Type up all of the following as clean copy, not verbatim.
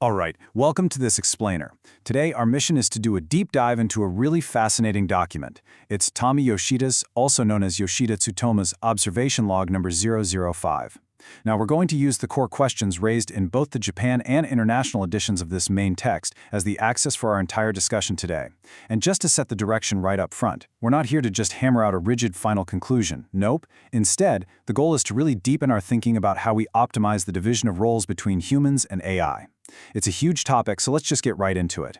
All right, welcome to this explainer. Today, our mission is to do a deep dive into a really fascinating document. It's Tommy Yoshida's, also known as Yoshida Tsutomu's, observation log number 005. Now, we're going to use the core questions raised in both the Japan and international editions of this main text as the axis for our entire discussion today. And just to set the direction right up front, we're not here to just hammer out a rigid final conclusion. Nope. Instead, the goal is to really deepen our thinking about how we optimize the division of roles between humans and AI. It's a huge topic, so let's just get right into it.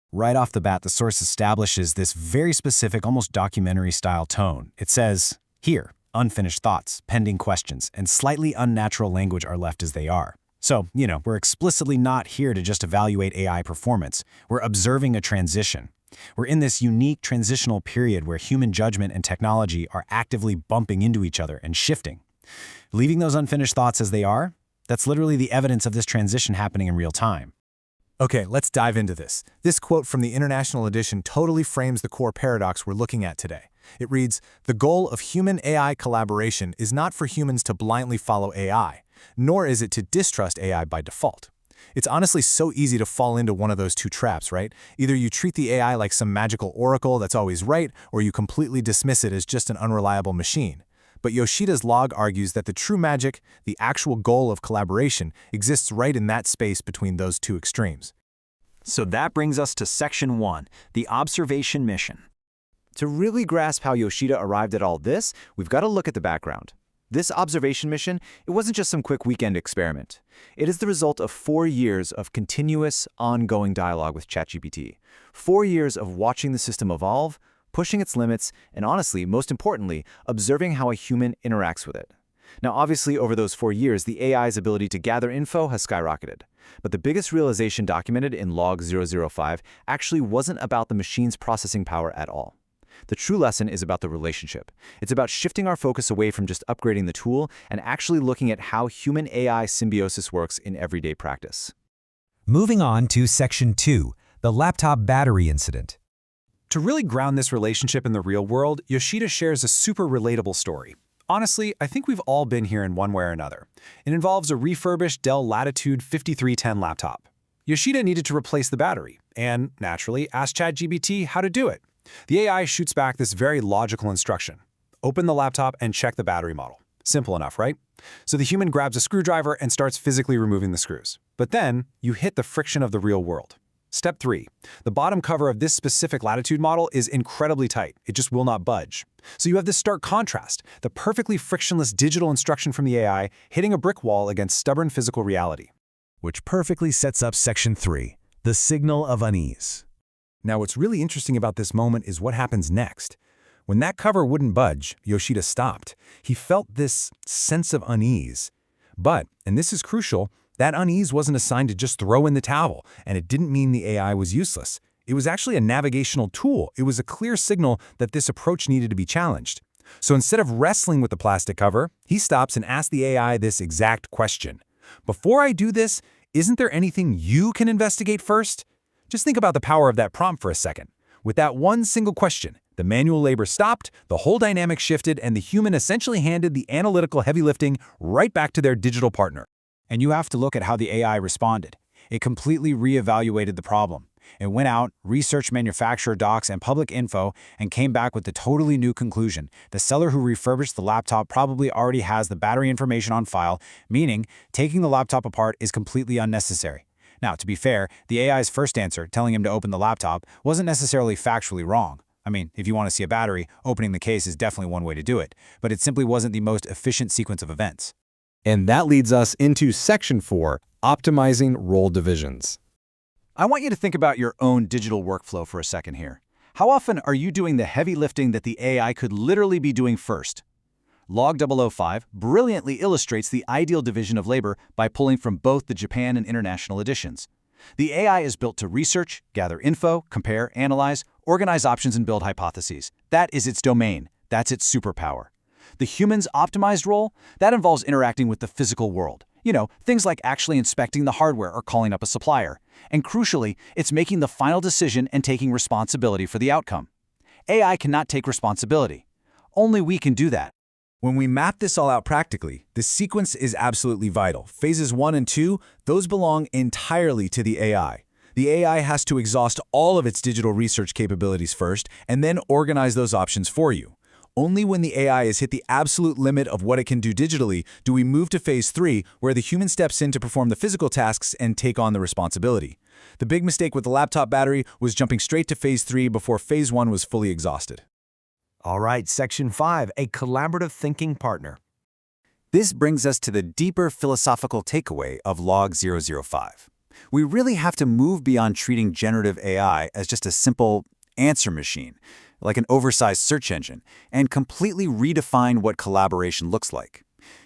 Right off the bat, the source establishes this very specific, almost documentary-style tone. It says, here, unfinished thoughts, pending questions, and slightly unnatural language are left as they are. So, we're explicitly not here to just evaluate AI performance. We're observing a transition. We're in this unique transitional period where human judgment and technology are actively bumping into each other and shifting. Leaving those unfinished thoughts as they are, that's literally the evidence of this transition happening in real time. Okay, let's dive into this. This quote from the International Edition totally frames the core paradox we're looking at today. It reads, "The goal of human-AI collaboration is not for humans to blindly follow AI, nor is it to distrust AI by default." It's honestly so easy to fall into one of those two traps, right? Either you treat the AI like some magical oracle that's always right, or you completely dismiss it as just an unreliable machine. But Yoshida's log argues that the true magic, the actual goal of collaboration, exists right in that space between those two extremes. So that brings us to Section 1, the observation mission. To really grasp how Yoshida arrived at all this, we've got to look at the background. This observation mission, it wasn't just some quick weekend experiment. It is the result of 4 years of continuous, ongoing dialogue with ChatGPT. 4 years of watching the system evolve, pushing its limits, and honestly, most importantly, observing how a human interacts with it. Now, obviously, over those 4 years, the AI's ability to gather info has skyrocketed. But the biggest realization documented in log 005 actually wasn't about the machine's processing power at all. The true lesson is about the relationship. It's about shifting our focus away from just upgrading the tool and actually looking at how human-AI symbiosis works in everyday practice. Moving on to Section 2, the laptop battery incident. To really ground this relationship in the real world, Yoshida shares a super relatable story. Honestly, I think we've all been here in one way or another. It involves a refurbished Dell Latitude 5310 laptop. Yoshida needed to replace the battery, and, naturally, asked ChatGPT how to do it. The AI shoots back this very logical instruction. Open the laptop and check the battery model. Simple enough, right? So the human grabs a screwdriver and starts physically removing the screws. But then, you hit the friction of the real world. Step 3. The bottom cover of this specific Latitude model is incredibly tight. It just will not budge. So you have this stark contrast, the perfectly frictionless digital instruction from the AI hitting a brick wall against stubborn physical reality. Which perfectly sets up Section 3, the signal of unease. Now, what's really interesting about this moment is what happens next. When that cover wouldn't budge, Yoshida stopped. He felt this sense of unease. But, and this is crucial, that unease wasn't a sign to just throw in the towel, and it didn't mean the AI was useless. It was actually a navigational tool. It was a clear signal that this approach needed to be challenged. So instead of wrestling with the plastic cover, he stops and asks the AI this exact question. "Before I do this, isn't there anything you can investigate first?" Just think about the power of that prompt for a second. With that one single question, the manual labor stopped, the whole dynamic shifted, and the human essentially handed the analytical heavy lifting right back to their digital partner. And you have to look at how the AI responded. It completely reevaluated the problem. It went out, researched manufacturer docs and public info, and came back with the totally new conclusion. The seller who refurbished the laptop probably already has the battery information on file, meaning taking the laptop apart is completely unnecessary. Now, to be fair, the AI's first answer, telling him to open the laptop, wasn't necessarily factually wrong. I mean, if you want to see a battery, opening the case is definitely one way to do it, but it simply wasn't the most efficient sequence of events. And that leads us into Section 4, optimizing role divisions. I want you to think about your own digital workflow for a second here. How often are you doing the heavy lifting that the AI could literally be doing first? Log 005 brilliantly illustrates the ideal division of labor by pulling from both the Japan and international editions. The AI is built to research, gather info, compare, analyze, organize options, and build hypotheses. That is its domain. That's its superpower. The human's optimized role, that involves interacting with the physical world. Things like actually inspecting the hardware or calling up a supplier. And crucially, it's making the final decision and taking responsibility for the outcome. AI cannot take responsibility. Only we can do that. When we map this all out practically, the sequence is absolutely vital. Phases 1 and 2, those belong entirely to the AI. The AI has to exhaust all of its digital research capabilities first and then organize those options for you. Only when the AI has hit the absolute limit of what it can do digitally do we move to phase 3, where the human steps in to perform the physical tasks and take on the responsibility. The big mistake with the laptop battery was jumping straight to phase 3 before phase 1 was fully exhausted. All right, Section 5, a collaborative thinking partner. This brings us to the deeper philosophical takeaway of Log 005. We really have to move beyond treating generative AI as just a simple answer machine, like an oversized search engine, and completely redefine what collaboration looks like.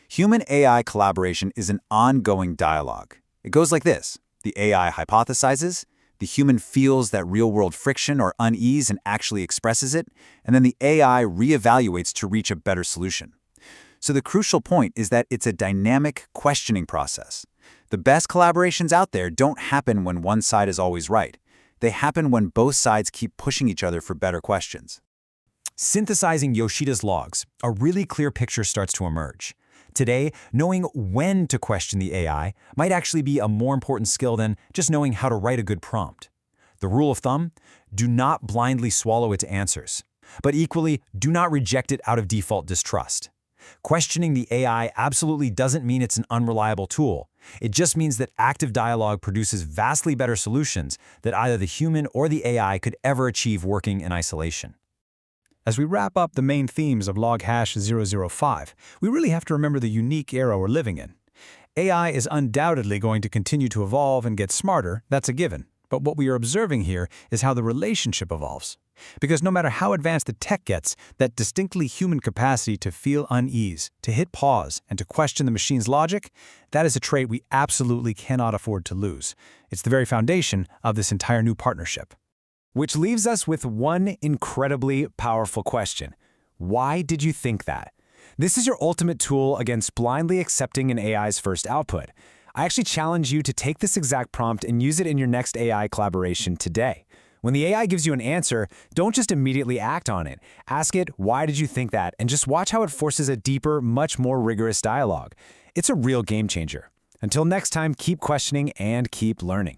Human-AI collaboration is an ongoing dialogue. It goes like this. The AI hypothesizes, the human feels that real-world friction or unease and actually expresses it, and then the AI reevaluates to reach a better solution. So the crucial point is that it's a dynamic questioning process. The best collaborations out there don't happen when one side is always right. They happen when both sides keep pushing each other for better questions. Synthesizing Yoshida's logs, a really clear picture starts to emerge. Today, knowing when to question the AI might actually be a more important skill than just knowing how to write a good prompt. The rule of thumb: do not blindly swallow its answers, but equally, do not reject it out of default distrust. Questioning the AI absolutely doesn't mean it's an unreliable tool. It just means that active dialogue produces vastly better solutions that either the human or the AI could ever achieve working in isolation. As we wrap up the main themes of log hash 005, we really have to remember the unique era we're living in. AI is undoubtedly going to continue to evolve and get smarter, that's a given. But what we are observing here is how the relationship evolves. Because no matter how advanced the tech gets, that distinctly human capacity to feel unease, to hit pause, and to question the machine's logic, that is a trait we absolutely cannot afford to lose. It's the very foundation of this entire new partnership. Which leaves us with one incredibly powerful question. Why did you think that? This is your ultimate tool against blindly accepting an AI's first output. I actually challenge you to take this exact prompt and use it in your next AI collaboration today. When the AI gives you an answer, don't just immediately act on it. Ask it, why did you think that? And just watch how it forces a deeper, much more rigorous dialogue. It's a real game changer. Until next time, keep questioning and keep learning.